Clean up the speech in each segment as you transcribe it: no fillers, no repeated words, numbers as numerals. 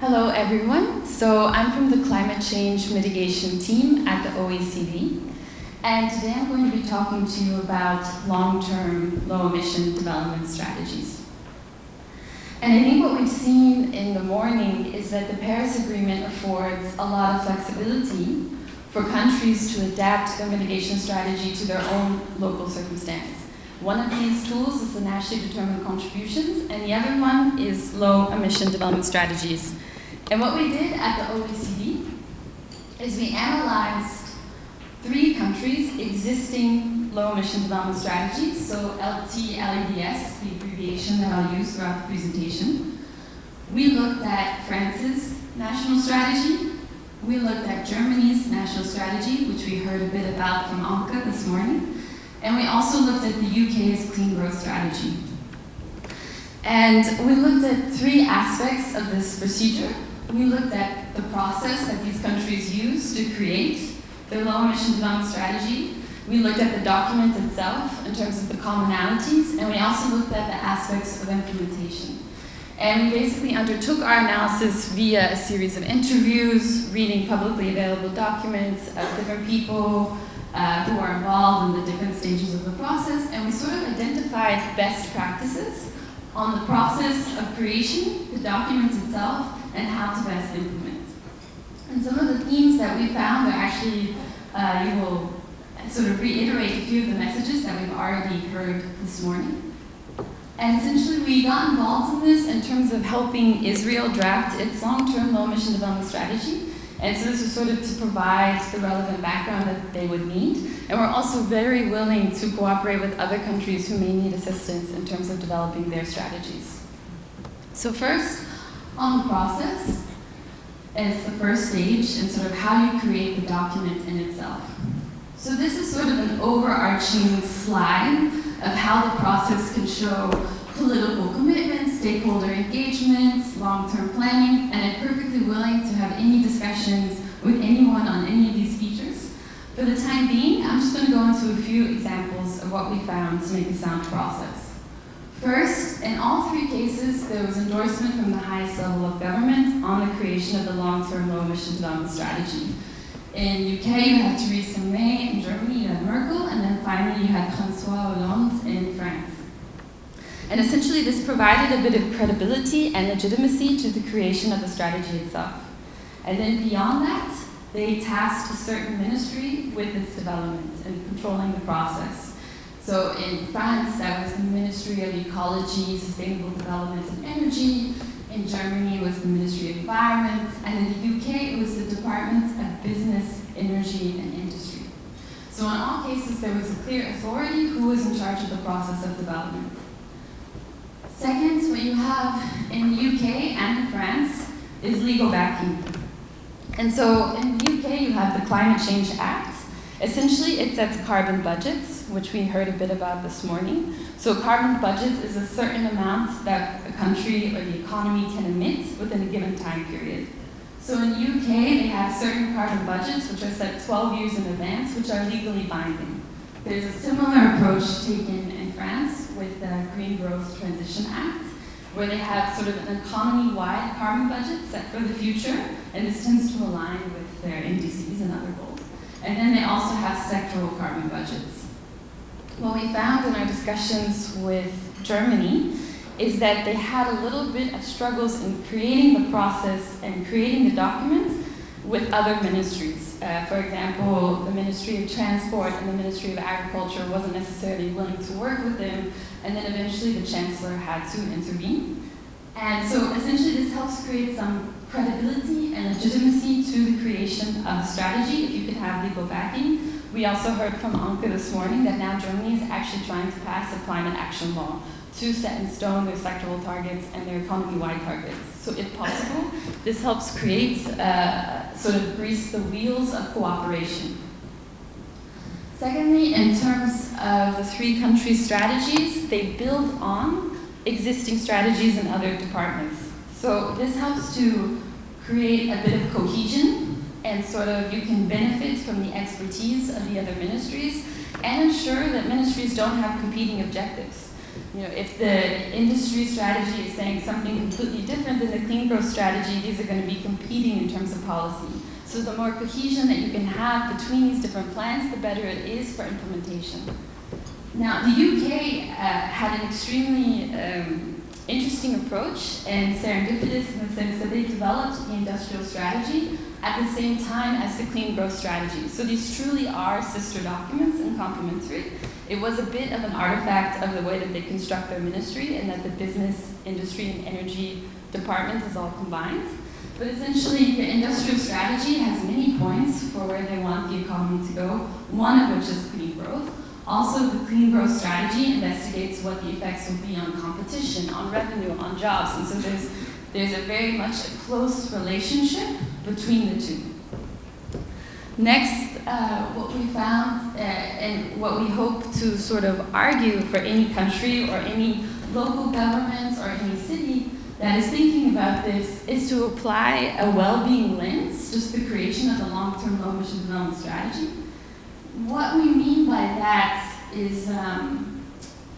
Hello everyone. So I'm from the Climate Change Mitigation Team at the OECD. And today I'm going to be talking to you about long-term low-emission development strategies. And I think what we've seen in the morning is that the Paris Agreement affords a lot of flexibility for countries to adapt their mitigation strategy to their own local circumstance. One of these tools is the nationally determined contributions, and the other one is low-emission development strategies. And what we did at the OECD is we analyzed 3 countries' existing low-emission development strategies. So LTLEDS, the abbreviation that I'll use throughout the presentation. We looked at France's national strategy. We looked at Germany's national strategy, which we heard a bit about from Anke this morning. And we also looked at the UK's clean growth strategy. And we looked at 3 aspects of this procedure. We looked at the process that these countries use to create their low-emission development strategy. We looked at the document itself in terms of the commonalities, and we also looked at the aspects of implementation. And we basically undertook our analysis via a series of interviews, reading publicly available documents of different people who are involved in the different stages of the process, and we sort of identified best practices on the process of creation, the document itself, and how to best implement. And some of the themes that we found are actually, you will sort of reiterate a few of the messages that we've already heard this morning. And essentially we got involved in this in terms of helping Israel draft its long-term low-emission development strategy. And so this was sort of to provide the relevant background that they would need. And we're also very willing to cooperate with other countries who may need assistance in terms of developing their strategies. So first, on the process, as the first stage, and sort of how you create the document in itself. So this is sort of an overarching slide of how the process can show political commitments, stakeholder engagements, long-term planning, and I'm perfectly willing to have any discussions with anyone on any of these features. For the time being, I'm just going to go into a few examples of what we found to make a sound process. First, in all 3 cases, there was endorsement from the highest level of government on the creation of the long-term low-emission development strategy. In UK, you had Theresa May, in Germany, you had Merkel, and then finally you had François Hollande in France. And essentially this provided a bit of credibility and legitimacy to the creation of the strategy itself. And then beyond that, they tasked a certain ministry with its development and controlling the process. So in France, that was the Ministry of Ecology, Sustainable Development and Energy. In Germany, it was the Ministry of Environment. And in the UK, it was the Department of Business, Energy and Industry. So in all cases, there was a clear authority who was in charge of the process of development. Second, what you have in the UK and in France is legal backing. And so in the UK, you have the Climate Change Act. Essentially, it sets carbon budgets, which we heard a bit about this morning. So carbon budgets is a certain amount that a country or the economy can emit within a given time period. So in the UK, they have certain carbon budgets, which are set 12 years in advance, which are legally binding. There's a similar approach taken in France with the Green Growth Transition Act, where they have sort of an economy-wide carbon budget set for the future, and this tends to align with their indices and other goals. And then they also have sectoral carbon budgets. What we found in our discussions with Germany is that they had a little bit of struggles in creating the process and creating the documents with other ministries. For example, the Ministry of Transport and the Ministry of Agriculture wasn't necessarily willing to work with them, and then eventually the Chancellor had to intervene. And so essentially this helps create some credibility and legitimacy to the creation of a strategy if you can have legal backing. We also heard from Anke this morning that now Germany is actually trying to pass a climate action law to set in stone their sectoral targets and their economy-wide targets. So if possible, this helps create, sort of grease the wheels of cooperation. Secondly, in terms of the 3 country strategies, they build on existing strategies in other departments. So this helps to create a bit of cohesion, and sort of you can benefit from the expertise of the other ministries and ensure that ministries don't have competing objectives. If the industry strategy is saying something completely different than the clean growth strategy, these are going to be competing in terms of policy. So the more cohesion that you can have between these different plans, the better it is for implementation. Now, the UK had an extremely interesting approach and serendipitous in the sense that they developed the industrial strategy at the same time as the clean growth strategy. So these truly are sister documents and complementary. It was a bit of an artifact of the way that they construct their ministry and that the business, industry, and energy department is all combined. But essentially, the industrial strategy has many points for where they want the economy to go, one of which is clean growth. Also, the clean growth strategy investigates what the effects will be on competition, on revenue, on jobs. And so there's a very much a close relationship between the two. Next, what we found and what we hope to sort of argue for any country or any local government or any city that is thinking about this is to apply a well-being lens, just the creation of a long-term low-emission development strategy. What we mean by that is, I'm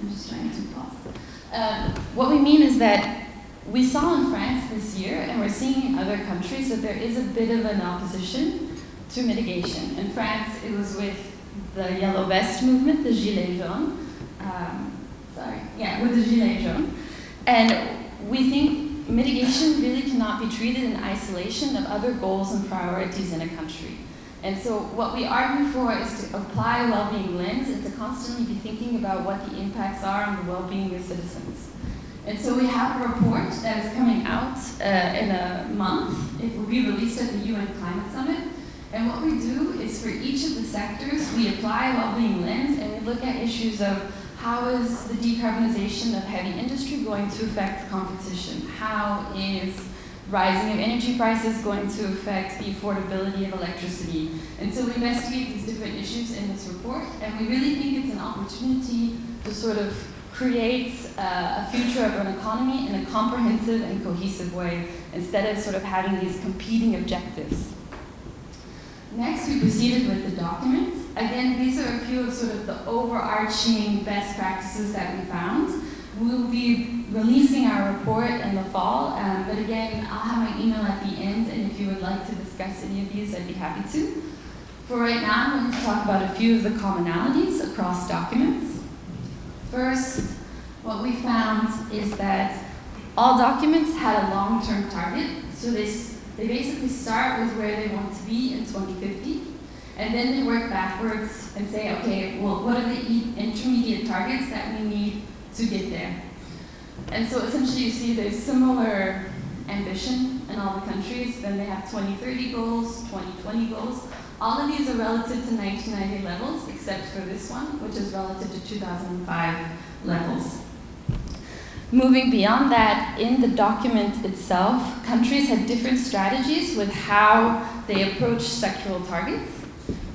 just trying to pause. What we mean is that we saw in France this year, and we're seeing in other countries, that there is a bit of an opposition to mitigation. In France, it was with the Yellow Vest movement, the Gilets jaunes. With the Gilets jaunes. And we think mitigation really cannot be treated in isolation of other goals and priorities in a country. And so what we argue for is to apply a well-being lens and to constantly be thinking about what the impacts are on the well-being of citizens. And so we have a report that is coming out in a month. It will be released at the UN Climate Summit. And what we do is for each of the sectors, we apply a well-being lens and we look at issues of how is the decarbonization of heavy industry going to affect competition? How is rising of energy prices going to affect the affordability of electricity? And so we investigate these different issues in this report, and we really think it's an opportunity to sort of create a future of an economy in a comprehensive and cohesive way, instead of sort of having these competing objectives. Next, we proceeded with the document. Again, these are a few of sort of the overarching best practices that we found. We'll be releasing our report in the fall, but again, I'll have my email at the end, and if you would like to discuss any of these, I'd be happy to. For right now, I'm going to talk about a few of the commonalities across documents. First, what we found is that all documents had a long-term target, so they basically start with where they want to be in 2050, and then they work backwards and say, okay, well, what are the intermediate targets that we need to get there? And so essentially you see there's similar ambition in all the countries. Then they have 2030 goals, 2020 goals. All of these are relative to 1990 levels, except for this one, which is relative to 2005 levels. Moving beyond that, in the document itself, countries had different strategies with how they approach sectoral targets.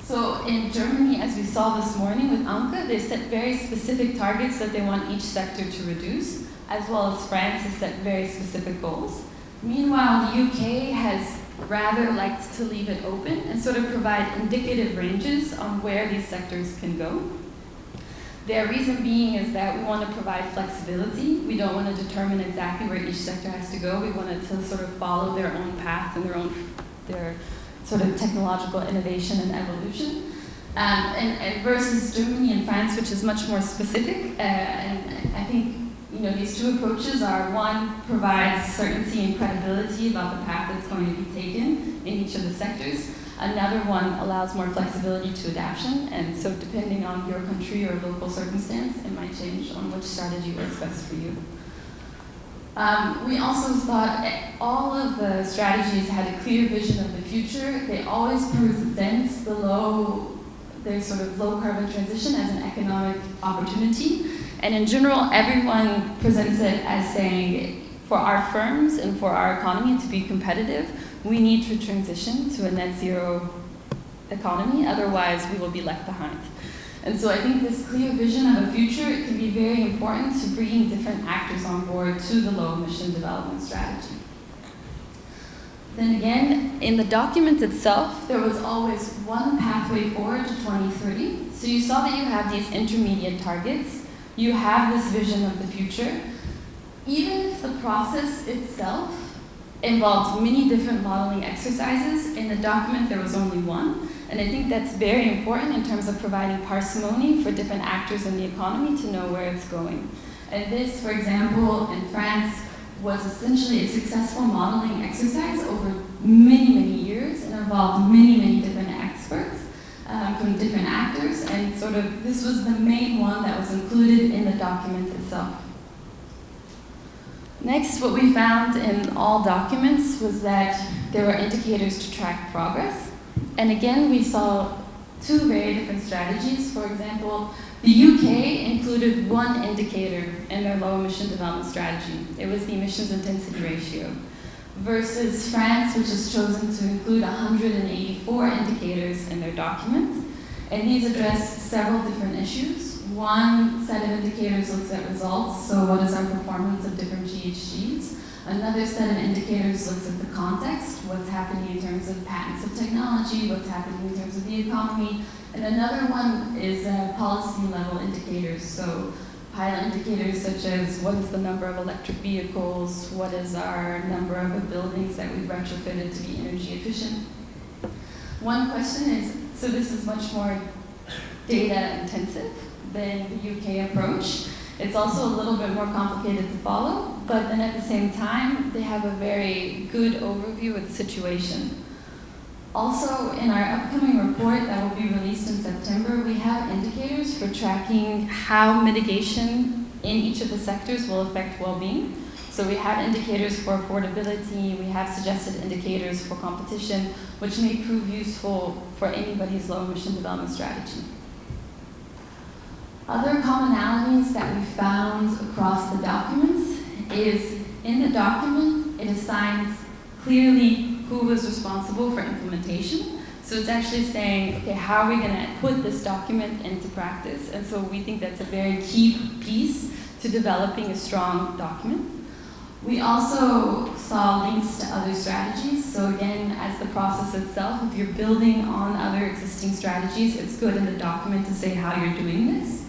So in Germany, as we saw this morning with Anke, they set very specific targets that they want each sector to reduce, as well as France has set very specific goals. Meanwhile, the UK has rather liked to leave it open and sort of provide indicative ranges on where these sectors can go. Their reason being is that we want to provide flexibility. We don't want to determine exactly where each sector has to go. We want it to sort of follow their own path and their sort of technological innovation and evolution. And versus Germany and France, which is much more specific. And I think these two approaches are, one provides certainty and credibility about the path that's going to be taken in each of the sectors. Another one allows more flexibility to adaptation, and so depending on your country or local circumstance, it might change on which strategy works best for you. We also thought all of the strategies had a clear vision of the future. They always present their sort of low carbon transition as an economic opportunity. And in general, everyone presents it as saying, for our firms and for our economy to be competitive, we need to transition to a net zero economy, otherwise we will be left behind. And so I think this clear vision of a future can be very important to bringing different actors on board to the low emission development strategy. Then again, in the document itself, there was always one pathway forward to 2030. So you saw that you have these intermediate targets, you have this vision of the future. Even if the process itself involved many different modeling exercises, in the document there was only one. And I think that's very important in terms of providing parsimony for different actors in the economy to know where it's going. And this, for example, in France, was essentially a successful modeling exercise over many, many years and involved many, many different experts from different actors. And sort of this was the main one that was included in the document itself. Next, what we found in all documents was that there were indicators to track progress. And again, we saw two very different strategies. For example, the UK included one indicator in their low emission development strategy. It was the emissions intensity ratio. Versus France, which has chosen to include 184 indicators in their document. And these address several different issues. One set of indicators looks at results, so what is our performance of different GHGs? Another set of indicators looks at the context, what's happening in terms of patents of technology, what's happening in terms of the economy. And another one is policy level indicators, so pilot indicators such as what is the number of electric vehicles, what is our number of buildings that we've retrofitted to be energy efficient. One question is, so this is much more data intensive than the UK approach. It's also a little bit more complicated to follow, but then at the same time, they have a very good overview of the situation. Also, in our upcoming report that will be released in September, we have indicators for tracking how mitigation in each of the sectors will affect well-being. So we have indicators for affordability, we have suggested indicators for competition, which may prove useful for anybody's low-emission development strategy. Other commonalities that we found across the documents is in the document, it assigns clearly who was responsible for implementation. So it's actually saying, okay, how are we going to put this document into practice? And so we think that's a very key piece to developing a strong document. We also saw links to other strategies. So again, as the process itself, if you're building on other existing strategies, it's good in the document to say how you're doing this.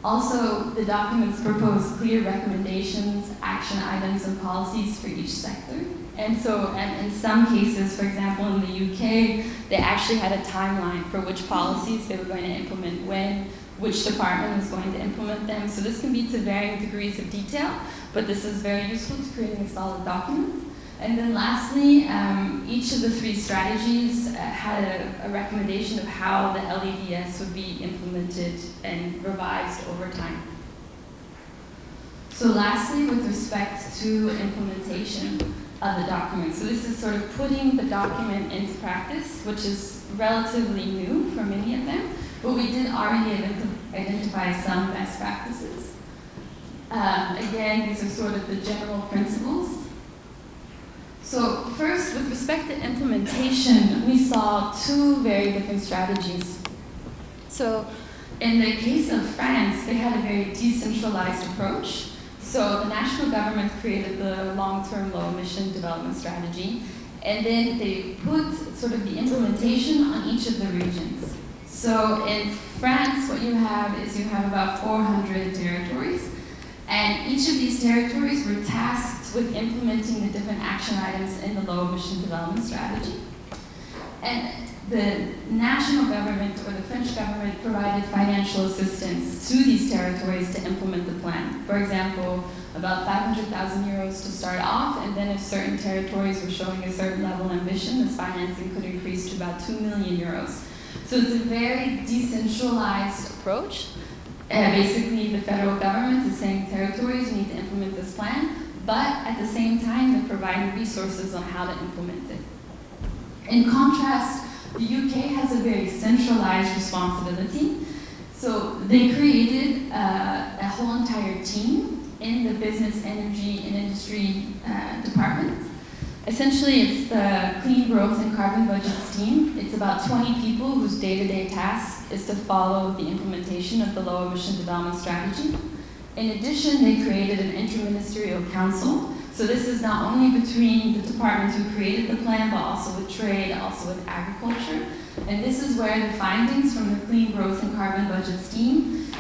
Also, the documents propose clear recommendations, action items, and policies for each sector. And so, and in some cases, for example, in the UK, they actually had a timeline for which policies they were going to implement when, which department was going to implement them. So this can be to varying degrees of detail, but this is very useful to creating a solid document. And then lastly, each of the three strategies had a recommendation of how the LEDS would be implemented and revised over time. So lastly, with respect to implementation of the document. So this is sort of putting the document into practice, which is relatively new for many of them, but we did already identify some best practices. Again, these are sort of the general principles. So first, with respect to implementation, we saw two very different strategies. So in the case of France, they had a very decentralized approach. So the national government created the long-term low-emission development strategy, and then they put sort of the implementation on each of the regions. So in France, what you have is you have about 400 territories, and each of these territories were tasked with implementing the different action items in the low-emission development strategy. And the national government or the French government provided financial assistance to these territories to implement the plan. For example, about 500,000 euros to start off, and then if certain territories were showing a certain level of ambition, this financing could increase to about 2 million euros. So it's a very decentralized approach. Basically, the federal government is saying territories need to implement this plan, but at the same time, they're providing resources on how to implement it. In contrast, the UK has a very centralized responsibility. So they created a whole entire team in the business, energy, and industry department. Essentially, it's the Clean Growth and Carbon Budgets team. It's about 20 people whose day-to-day task is to follow the implementation of the low emission development strategy. In addition, they created an interministerial council. So this is not only between the departments who created the plan, but also with trade, also with agriculture. And this is where the findings from the Clean Growth and Carbon Budgets team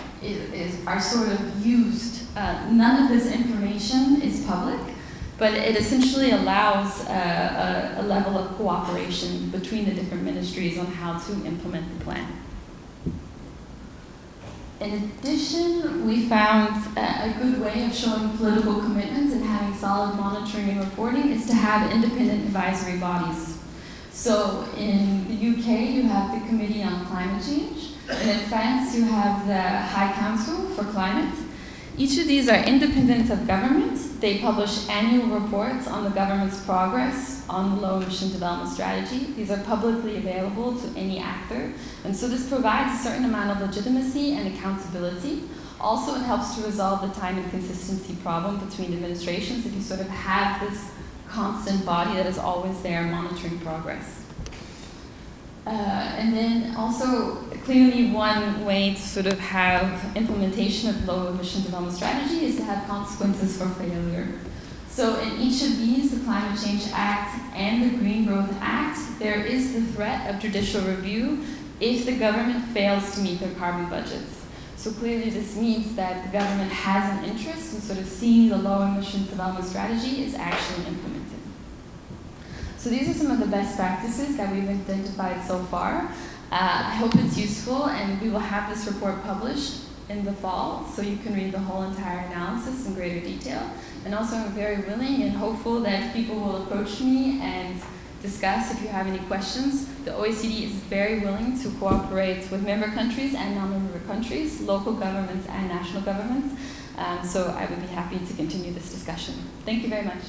are sort of used. None of this information is public, but it essentially allows a level of cooperation between the different ministries on how to implement the plan. In addition, we found a good way of showing political commitments and having solid monitoring and reporting is to have independent advisory bodies. So in the UK, you have the Committee on Climate Change, and in France, you have the High Council for Climate. Each of these are independent of government. They publish annual reports on the government's progress on the low emission development strategy. These are publicly available to any actor. And so this provides a certain amount of legitimacy and accountability. Also, it helps to resolve the time and consistency problem between administrations if you sort of have this constant body that is always there monitoring progress. And then also, clearly one way to sort of have implementation of low emission development strategy is to have consequences for failure. So in each of these, the Climate Change Act and the Green Growth Act, there is the threat of judicial review if the government fails to meet their carbon budgets. So clearly this means that the government has an interest in sort of seeing the low emissions development strategy is actually implemented. So these are some of the best practices that we've identified so far. I hope it's useful, and we will have this report published in the fall, so you can read the whole entire analysis in greater detail. And also I'm very willing and hopeful that people will approach me and discuss if you have any questions. The OECD is very willing to cooperate with member countries and non-member countries, local governments and national governments. So I would be happy to continue this discussion. Thank you very much.